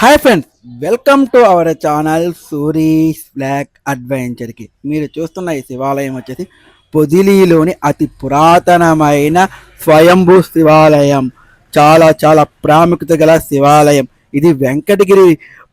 Hi friends, welcome to our channel Suri's black అడ్వెంచర్కి. మీరు చూస్తున్న ఈ శివాలయం వచ్చేసి పొదిలిలోని అతి పురాతనమైన స్వయంభూ శివాలయం. చాలా చాలా ప్రాముఖ్యత గల శివాలయం. ఇది వెంకటగిరి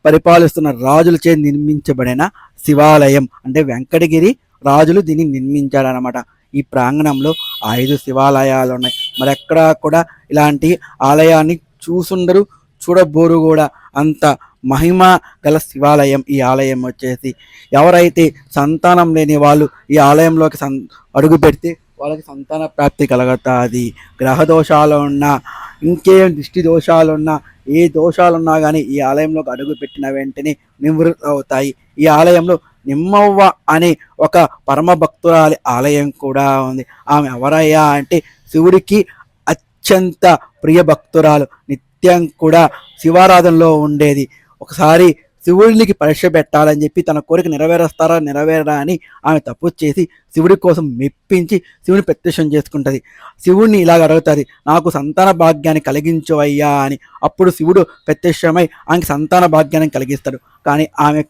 పరిపాలిస్తున్న రాజులచే నిర్మించబడిన శివాలయం. అంటే వెంకటగిరి రాజులు దీన్ని నిర్మించారనమాట. ఈ ప్రాంగణంలో 5 శివాలయాలు ఉన్నాయి. మరెక్కడా కూడా ఇలాంటి ఆలయాన్ని చూసుండరు, చూడబోరు కూడా. అంత మహిమ గల శివాలయం ఈ ఆలయం వచ్చేసి. ఎవరైతే సంతానం లేని వాళ్ళు ఈ ఆలయంలోకి అడుగు పెడితే వాళ్ళకి సంతాన ప్రాప్తి కలుగుతుంది. గ్రహ దోషాలు ఉన్నా, ఇంకేం దిష్టి దోషాలు ఉన్నా, ఏ దోషాలున్నా కానీ ఈ ఆలయంలోకి అడుగు పెట్టిన వెంటనే నివృత్తి అవుతాయి. ఈ ఆలయంలో నిమ్మవ్వ అనే ఒక పరమ భక్తురాలి ఆలయం కూడా ఉంది. ఆమె ఎవరయ్యా అంటే శివుడికి అత్యంత ప్రియ భక్తురాలు. నిత్యం కూడా శివారాధనలో ఉండేది. ఒకసారి శివుడికి పరీక్ష పెట్టాలని చెప్పి తన కోరిక నెరవేరా అని ఆమె తప్పు చేసి శివుడి కోసం మెప్పించి శివుని ప్రత్యక్షం చేసుకుంటుంది. శివుడిని ఇలాగ అడుగుతుంది, నాకు సంతాన భాగ్యాన్ని కలిగించవయ్యా అని. అప్పుడు శివుడు ప్రత్యక్షమై ఆమెకి సంతాన భాగ్యాన్ని కలిగిస్తాడు. కానీ ఆమె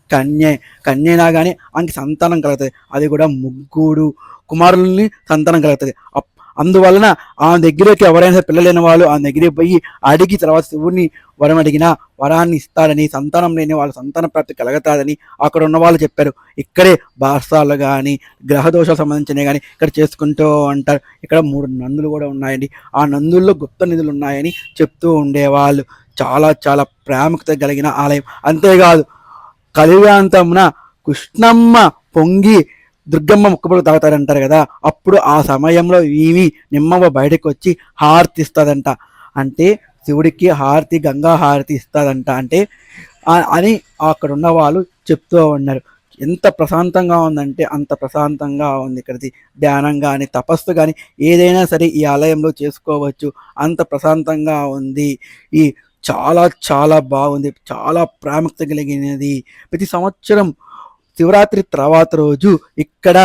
కన్యేనా కానీ ఆమెకి సంతానం కలుగుతుంది. అది కూడా 3 కుమారుల్ని సంతానం కలుగుతుంది. అందువలన ఆమె దగ్గరికి ఎవరైనా పిల్లలేని వాళ్ళు ఆమె దగ్గరికి పోయి అడిగి తర్వాత శివుడిని వరం అడిగినా వరాన్ని ఇస్తాడని, సంతానం లేని వాళ్ళు సంతాన ప్రాప్తి కలుగుతాదని అక్కడ ఉన్న వాళ్ళు చెప్పారు. ఇక్కడే బాసాలు కానీ గ్రహ దోషాలకు సంబంధించినవి కానీ ఇక్కడ చేసుకుంటూ ఉంటారు. ఇక్కడ 3 నందులు కూడా ఉన్నాయండి. ఆ నందుల్లో గుప్త నిధులు ఉన్నాయని చెప్తూ ఉండేవాళ్ళు. చాలా చాలా ప్రాముఖ్యత కలిగిన ఆలయం. అంతేకాదు, కలియుగాంతమున కృష్ణమ్మ పొంగి దుర్గమ్మ ముక్కబడి తాగుతారంటారు కదా, అప్పుడు ఆ సమయంలో ఈమె నిమ్మవ్వ బయటకు వచ్చి హారతి ఇస్తుందంట. అంటే శివుడికి హారతి, గంగా హారతి ఇస్తుందంట అంటే అని అక్కడ ఉన్న వాళ్ళు చెప్తూ ఉన్నారు. ఎంత ప్రశాంతంగా ఉందంటే అంత ప్రశాంతంగా ఉంది. ఇక్కడిది ధ్యానం కానీ తపస్సు కానీ ఏదైనా సరే ఈ ఆలయంలో చేసుకోవచ్చు. అంత ప్రశాంతంగా ఉంది. ఈ చాలా చాలా బాగుంది. చాలా ప్రాముఖ్యత కలిగినది. ప్రతి సంవత్సరం శివరాత్రి తర్వాత రోజు ఇక్కడ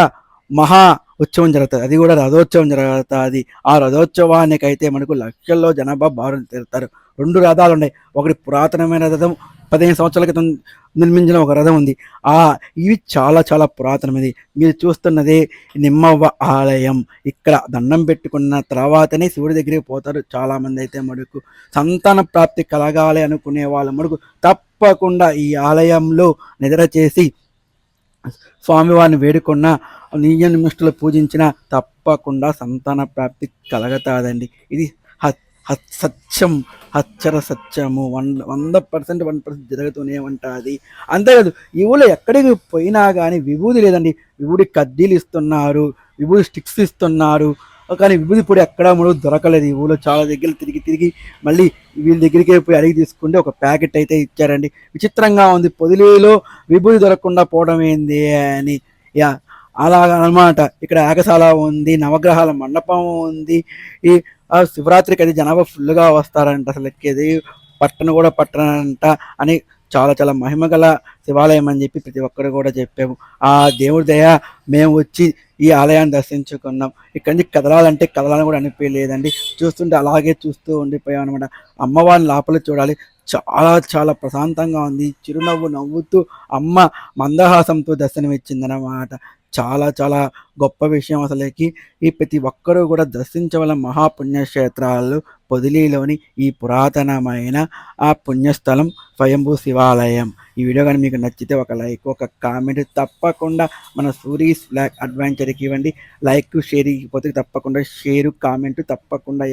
మహా ఉత్సవం జరుగుతుంది. అది కూడా రథోత్సవం జరుగుతుంది. ఆ రథోత్సవానికైతే మనకు లక్షల్లో జనాభా బారు తిరుగుతారు. 2 రథాలు ఉన్నాయి. ఒకటి పురాతనమైన రథం, 15 సంవత్సరాల క్రితం నిర్మించిన ఒక రథం ఉంది. ఇవి చాలా చాలా పురాతనమైనది. మీరు చూస్తున్నదే నిమ్మవ్వ ఆలయం. ఇక్కడ దండం పెట్టుకున్న తర్వాతనే శివుడి దగ్గరికి పోతారు చాలామంది. అయితే మడుకు సంతాన ప్రాప్తి కలగాలి అనుకునే వాళ్ళ మడుకు తప్పకుండా ఈ ఆలయంలో నిద్ర చేసి స్వామివారిని వేడుకున్న, నియమ నిష్ఠలు పూజించిన తప్పకుండా సంతాన ప్రాప్తి కలుగుతుందండి. ఇది సత్యం, అక్షర సత్యము. 100% 1% జరుగుతూనే ఉంటుంది. అంతేకాదు, ఈ ఊళ్ళో ఎక్కడికి పోయినా కానీ విభూది లేదండి. విభూది కడ్డీలు ఇస్తున్నారు, విభూది స్టిక్స్ ఇస్తున్నారు. కానీ విభూది పొడి ఎక్కడా మనకు దొరకలేదు. ఈ ఊళ్ళో చాలా దగ్గర తిరిగి మళ్ళీ వీళ్ళ దగ్గరికి పోయి అడిగి తీసుకుంటే ఒక ప్యాకెట్ అయితే ఇచ్చారండి. విచిత్రంగా ఉంది. పొదిలిలో విభూది దొరకకుండా పోవడం ఏంది అని. అలాగనమాట. ఇక్కడ యాగశాల ఉంది, నవగ్రహాల మండపం ఉంది. ఈ శివరాత్రికి అది జనాభా ఫుల్గా వస్తారంట. అసలు ఎక్కేది పట్టనంట అని చాలా చాలా మహిమగల శివాలయం అని చెప్పి ప్రతి ఒక్కరు కూడా చెప్పాము. ఆ దేవుడి దయ మేము వచ్చి ఈ ఆలయాన్ని దర్శించుకున్నాం. ఇక్కడి నుంచి కదలాలని కూడా అనిపించలేదండి. చూస్తుంటే అలాగే చూస్తూ ఉండిపోయాం అనమాట. అమ్మవారిని లోపల చూడాలి. చాలా చాలా ప్రశాంతంగా ఉంది. చిరునవ్వు నవ్వుతూ అమ్మ మందహాసంతో దర్శనమిచ్చిందనమాట. చాలా చాలా గొప్ప విషయం అసలుకి. ఈ ప్రతి ఒక్కరూ కూడా దర్శించవల మహాపుణ్యక్షేత్రాలు పొదిలిలోని ఈ పురాతనమైన ఆ పుణ్యస్థలం స్వయంభూ శివాలయం. ఈ వీడియో కానీ మీకు నచ్చితే ఒక లైక్, ఒక కామెంట్ తప్పకుండా మన సూరీస్ బ్లాక్ అడ్వెంచర్కి ఇవ్వండి. లైక్, షేర్ ఇవ్వకపోతే తప్పకుండా షేరు, కామెంట్ తప్పకుండా